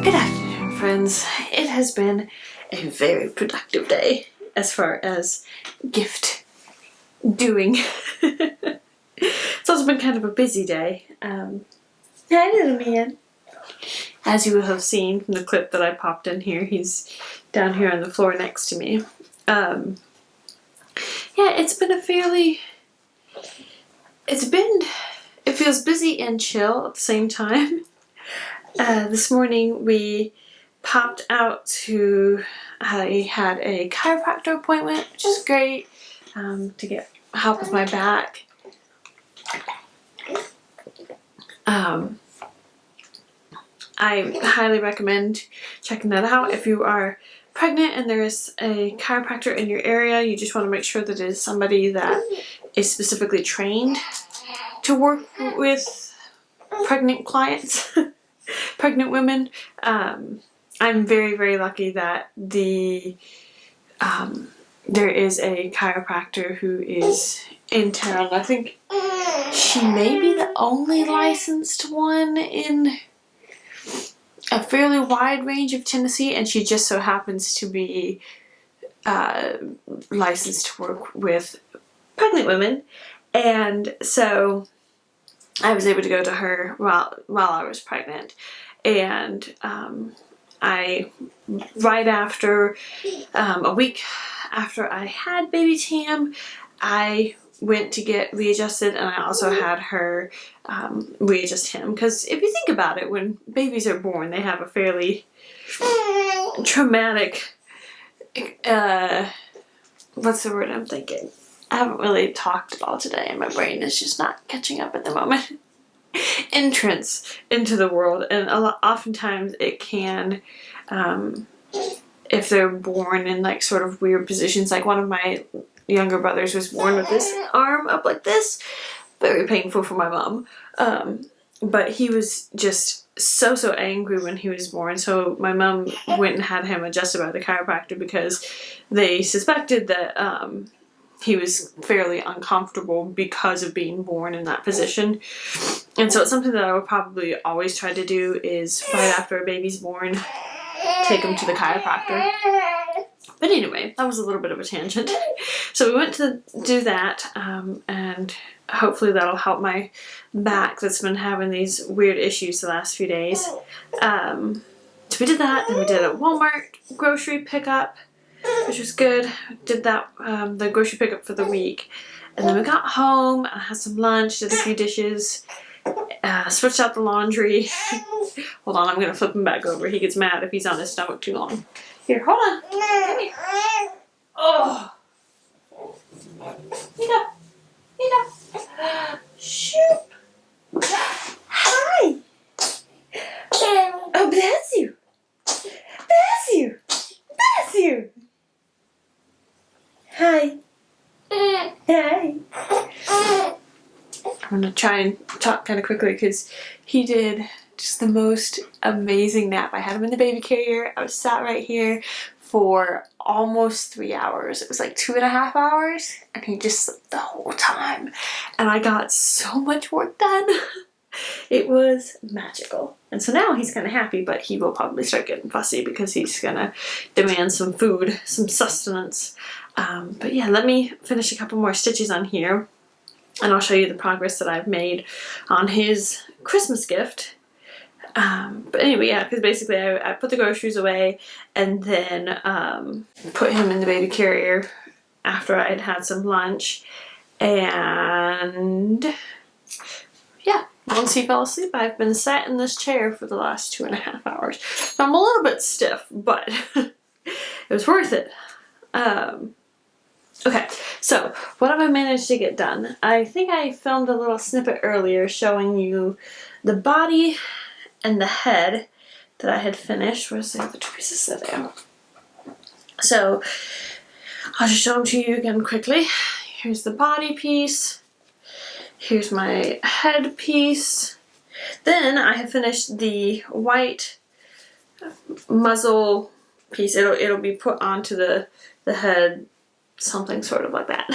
Good afternoon, friends. It has been a very productive day as far as gift doing. It's also been kind of a busy day. Hi, little man. As you will have seen from the clip that I popped in here, he's down here on the floor next to me. Yeah, it's been a fairly... It feels busy and chill at the same time. This morning we popped out to... I had a chiropractor appointment, which is great, to get help with my back. I highly recommend checking that out if you are pregnant and there is a chiropractor in your area. You just want to make sure that it is somebody that is specifically trained to work with pregnant clients, pregnant women. I'm very, very lucky that there is a chiropractor who is in town. I think she may be the only licensed one in a fairly wide range of Tennessee, and she just so happens to be licensed to work with pregnant women. And so I was able to go to her while I was pregnant, and right after a week after I had baby Tam, I went to get readjusted, and I also had her readjust him, because if you think about it, when babies are born, they have a fairly traumatic, what's the word I'm thinking? I haven't really talked at all today, and my brain is just not catching up at the moment. Entrance into the world, and oftentimes it can, if they're born in like sort of weird positions, like one of my younger brothers was born with this arm up like this, very painful for my mom, but he was just so angry when he was born, so my mom went and had him adjusted by the chiropractor because they suspected that he was fairly uncomfortable because of being born in that position. And so it's something that I would probably always try to do, is right after a baby's born, take him to the chiropractor. But anyway, that was a little bit of a tangent. So we went to do that, and hopefully that'll help my back that's been having these weird issues the last few days. So we did that, then we did a Walmart grocery pickup, which was good. Did that, the grocery pickup for the week. And then we got home, I had some lunch, did a few dishes, switched out the laundry. Hold on, I'm going to flip him back over. He gets mad if he's on his stomach too long. Here, hold on. Come here. Oh. Nina. Shoot. Hi. Oh, bless you. Bless you. Bless you. Hi. Hi. I'm going to try and talk kind of quickly because he did just the most amazing nap. I had him in the baby carrier. I was sat right here for almost 3 hours. It was like 2.5 hours, and he just slept the whole time. And I got so much work done. It was magical. And so now he's kind of happy, but he will probably start getting fussy because he's going to demand some food, some sustenance. But yeah, let me finish a couple more stitches on here, and I'll show you the progress that I've made on his Christmas gift. But anyway, yeah, because basically I put the groceries away and then put him in the baby carrier after I had had some lunch. And yeah, once he fell asleep, I've been sat in this chair for the last 2.5 hours. So I'm a little bit stiff, but it was worth it. Okay, so what have I managed to get done? I think I filmed a little snippet earlier showing you the body and the head that I had finished. Where's the other two pieces that I am? So I'll just show them to you again quickly. Here's the body piece. Here's my head piece. Then I have finished the white muzzle piece. It'll be put onto the head, something sort of like that.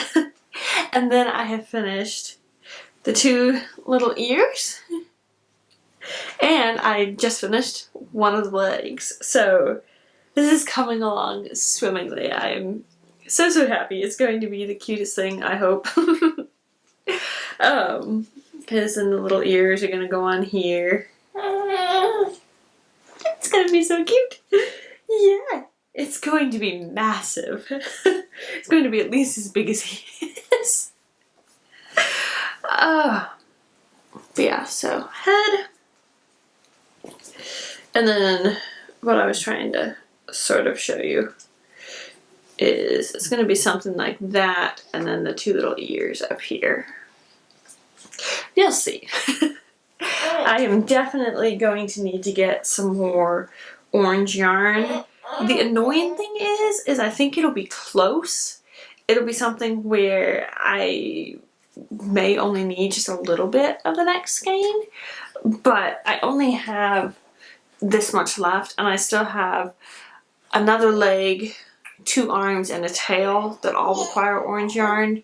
And then I have finished the two little ears. And I just finished one of the legs, so this is coming along swimmingly. I'm so happy. It's going to be the cutest thing, I hope. Because then the little ears are gonna go on here. It's gonna be so cute. Yeah, it's going to be massive. It's going to be at least as big as he is. But yeah, so head. And then what I was trying to sort of show you is it's going to be something like that, and then the two little ears up here. You'll see. I am definitely going to need to get some more orange yarn. The annoying thing is I think it'll be close. It'll be something where I may only need just a little bit of the next skein, but I only have this much left, and I still have another leg, 2 arms, and a tail that all require orange yarn.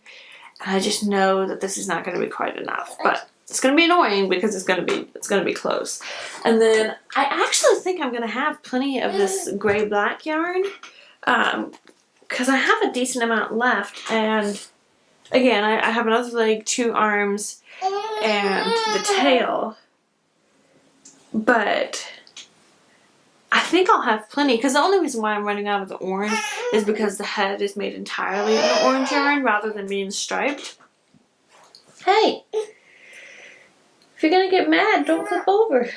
And I just know that this is not going to be quite enough, but it's going to be annoying because it's going to be close. And then I actually think I'm going to have plenty of this gray-black yarn, because I have a decent amount left. And again, I have another leg, 2 arms, and the tail. But I think I'll have plenty, because the only reason why I'm running out of the orange is because the head is made entirely in the orange yarn rather than being striped. Hey! If you're gonna get mad, don't flip over.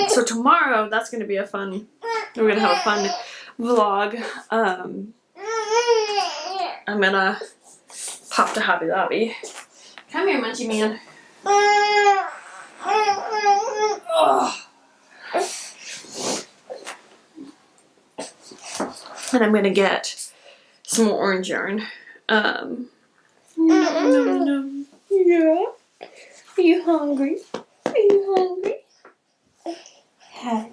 So tomorrow, that's gonna be a fun, we're gonna have a fun vlog. I'm gonna pop to Hobby Lobby. Come here, Munchie Man. Oh. And I'm gonna get some more orange yarn. No. Yeah. Are you hungry? Are you hungry? Hi.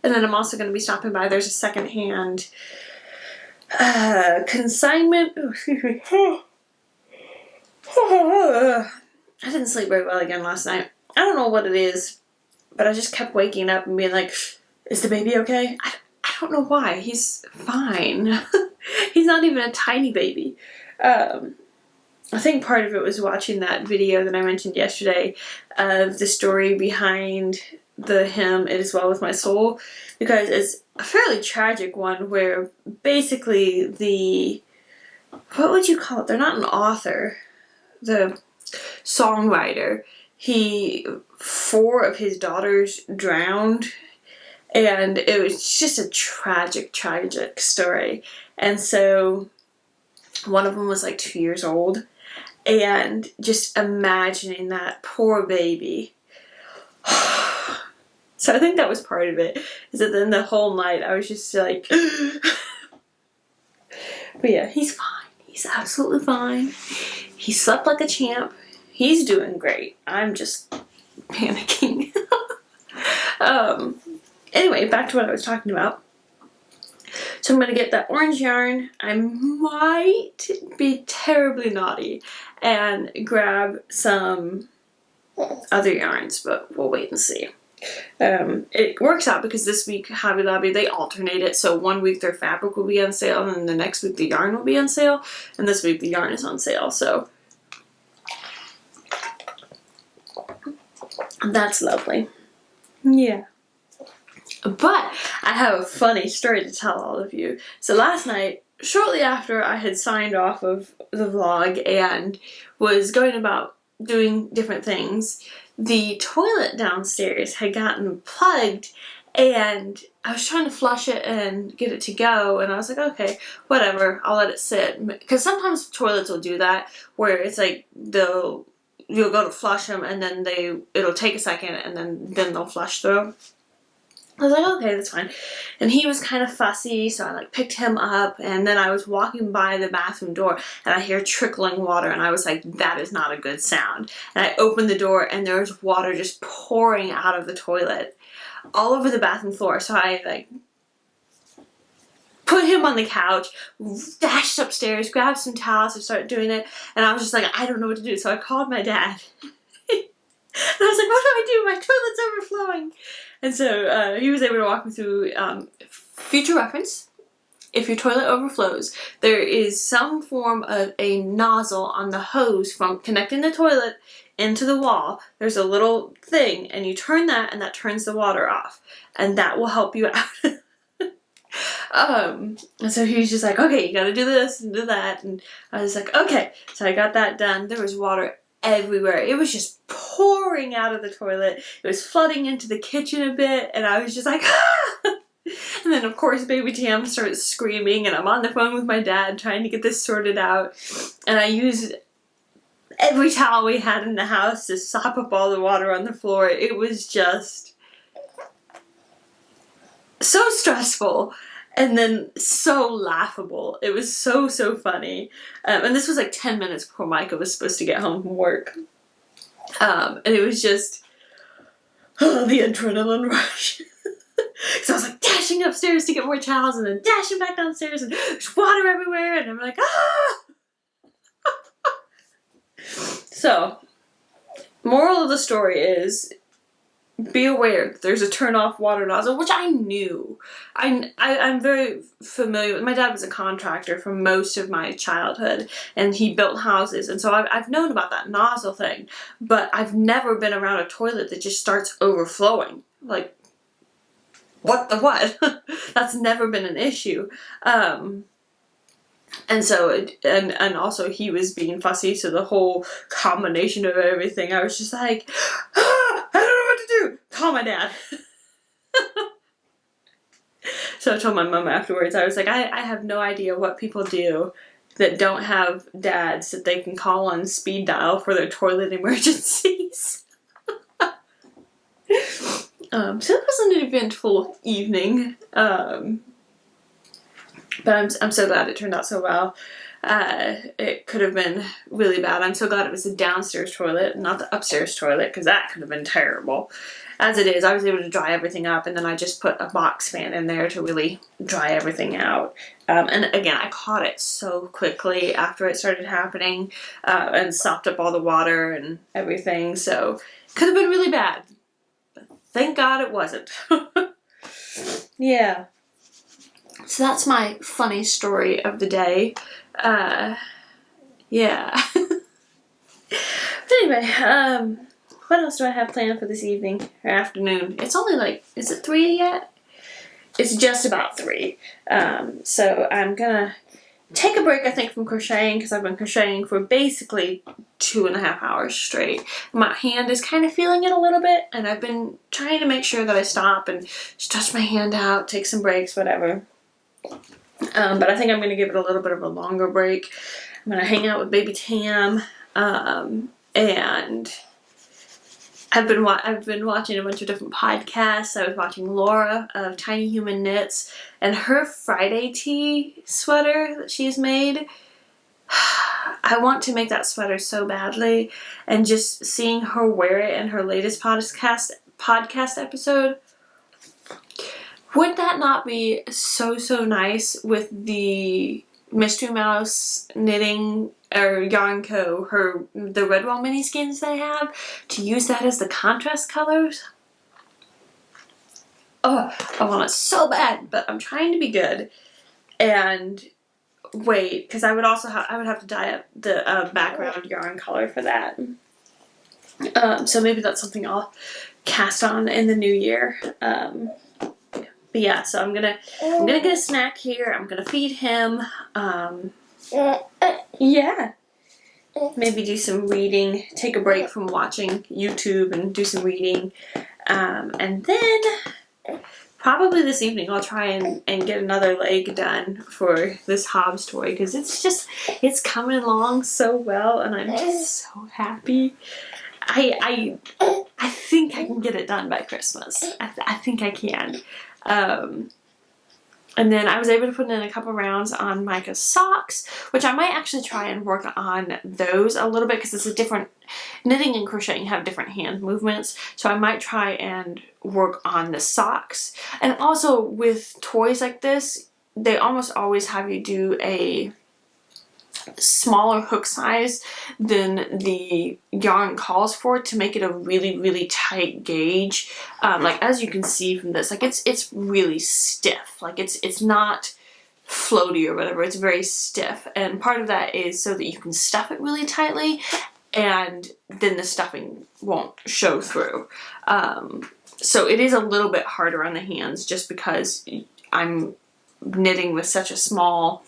And then I'm also going to be stopping by. There's a secondhand consignment. Oh, excuse me. I didn't sleep very well again last night. I don't know what it is, but I just kept waking up and being like, is the baby okay? I don't know why. He's fine. He's not even a tiny baby. I think part of it was watching that video that I mentioned yesterday of the story behind the hymn, It Is Well With My Soul, because it's a fairly tragic one where basically the, what would you call it? They're not an author. The songwriter, 4 of his daughters drowned, and it was just a tragic story. And so one of them was like 2 years old, and just imagining that poor baby. So I think that was part of it, is that then the whole night I was just like, but yeah, he's fine. He's absolutely fine. He slept like a champ. He's doing great. I'm just panicking. Anyway, back to what I was talking about. So I'm going to get that orange yarn. I might be terribly naughty and grab some other yarns, but we'll wait and see. It works out because this week Hobby Lobby, they alternate it, so one week their fabric will be on sale and then the next week the yarn will be on sale, and this week the yarn is on sale, so that's lovely. Yeah. But I have a funny story to tell all of you. So last night, shortly after I had signed off of the vlog and was going about doing different things, the toilet downstairs had gotten plugged, and I was trying to flush it and get it to go, and I was like, okay, whatever, I'll let it sit. Because sometimes toilets will do that, where it's like you'll go to flush them and then it'll take a second and then they'll flush through. I was like, okay, that's fine. And he was kind of fussy, so I like picked him up, and then I was walking by the bathroom door and I hear trickling water, and I was like, that is not a good sound. And I opened the door and there was water just pouring out of the toilet all over the bathroom floor. So I like put him on the couch, dashed upstairs, grabbed some towels and started doing it. And I was just like, I don't know what to do. So I called my dad. And I was like, what do I do? My toilet's overflowing. And so he was able to walk me through future reference. If your toilet overflows, there is some form of a nozzle on the hose from connecting the toilet into the wall. There's a little thing, and you turn that, and that turns the water off. And that will help you out. And so he was just like, okay, you gotta do this and do that. And I was like, okay. So I got that done. There was water everywhere. It was just pouring out of the toilet. It was flooding into the kitchen a bit, and I was just like, ah! And then of course baby Tam starts screaming, and I'm on the phone with my dad trying to get this sorted out, and I used every towel we had in the house to sop up all the water on the floor. It was just so stressful. And then so laughable. It was so funny. And this was like 10 minutes before Micah was supposed to get home from work. And it was just the adrenaline rush. So I was like dashing upstairs to get more towels and then dashing back downstairs and there's water everywhere and I'm like, ah! So, moral of the story is, be aware that there's a turn-off water nozzle, which I knew. I'm very familiar with. My dad was a contractor for most of my childhood, and he built houses, and so I've known about that nozzle thing, but I've never been around a toilet that just starts overflowing. Like, what the what? That's never been an issue. And so, and also he was being fussy, so the whole combination of everything, I was just like, ah, I don't know what to do. Call my dad. So I told my mom afterwards, I was like, I have no idea what people do that don't have dads that they can call on speed dial for their toilet emergencies. So it was an eventful evening. But I'm so glad it turned out so well. It could have been really bad. I'm so glad it was the downstairs toilet, not the upstairs toilet, because that could have been terrible. As it is, I was able to dry everything up, and then I just put a box fan in there to really dry everything out. And again, I caught it so quickly after it started happening, and sopped up all the water and everything, so it could have been really bad. But thank God it wasn't. Yeah. So that's my funny story of the day. Yeah. But anyway, what else do I have planned for this evening or afternoon? It's only like, is it 3 yet? It's just about 3. So I'm gonna take a break, I think, from crocheting, because I've been crocheting for basically 2.5 hours straight. My hand is kind of feeling it a little bit, and I've been trying to make sure that I stop and stretch my hand out, take some breaks, whatever. But I think I'm going to give it a little bit of a longer break. I'm going to hang out with baby Tam, and I've been watching a bunch of different podcasts. I was watching Laura of Tiny Human Knits, and her Friday tea sweater that she's made. I want to make that sweater so badly, and just seeing her wear it in her latest podcast episode. Would that not be so nice with the Mystery Mouse knitting or Yarn Co. the Redwall mini skins they have, to use that as the contrast colors? Oh, I want it so bad, but I'm trying to be good and wait, because I would have to dye up the background yarn color for that. So maybe that's something I'll cast on in the new year. But yeah, so I'm gonna get a snack here. I'm gonna feed him. Yeah. Maybe do some reading. Take a break from watching YouTube and do some reading. And then probably this evening I'll try and get another leg done for this Hobbs toy, because it's coming along so well, and I'm just so happy. I think I can get it done by Christmas. I think I can. And then I was able to put in a couple rounds on Micah's socks, which I might actually try and work on those a little bit, because it's a different, knitting and crocheting have different hand movements, so I might try and work on the socks. And also with toys like this, they almost always have you do a smaller hook size than the yarn calls for to make it a really tight gauge. Like as you can see from this, like it's really stiff. Like it's not floaty or whatever, it's very stiff, and part of that is so that you can stuff it really tightly and then the stuffing won't show through. So it is a little bit harder on the hands just because I'm knitting with such a small,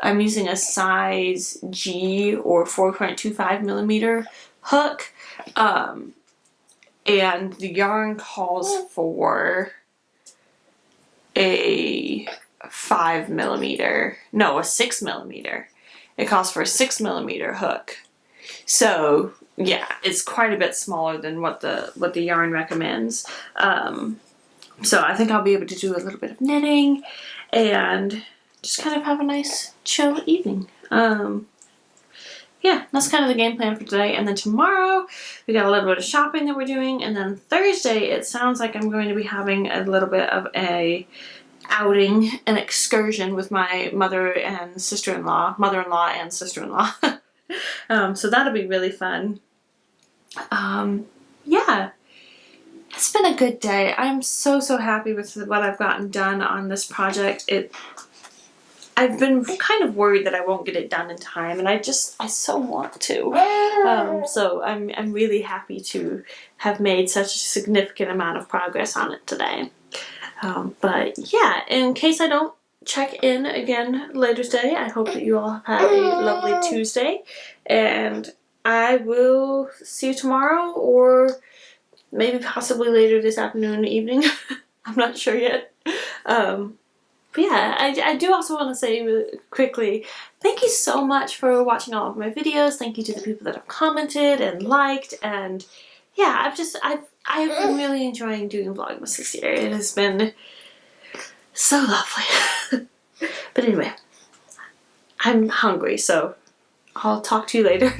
I'm using a size G or 4.25 millimeter hook, and the yarn calls for a 5 millimeter, no, a 6 millimeter. It calls for a 6 millimeter hook. So yeah, it's quite a bit smaller than what the yarn recommends. So I think I'll be able to do a little bit of knitting and just kind of have a nice chill evening. Yeah, that's kind of the game plan for today. And then tomorrow we got a little bit of shopping that we're doing, and then Thursday it sounds like I'm going to be having a little bit of a outing, an excursion with my mother and sister-in-law, mother-in-law and sister-in-law. So that'll be really fun. Yeah, it's been a good day. I'm so happy with what I've gotten done on this project. I've been kind of worried that I won't get it done in time, and I so want to. So I'm really happy to have made such a significant amount of progress on it today. But yeah, in case I don't check in again later today, I hope that you all have had a lovely Tuesday, and I will see you tomorrow, or maybe possibly later this afternoon, evening. I'm not sure yet. But yeah, I do also want to say really quickly, thank you so much for watching all of my videos. Thank you to the people that have commented and liked, and yeah, I've been really enjoying doing Vlogmas this year. It has been so lovely. But anyway, I'm hungry, so I'll talk to you later.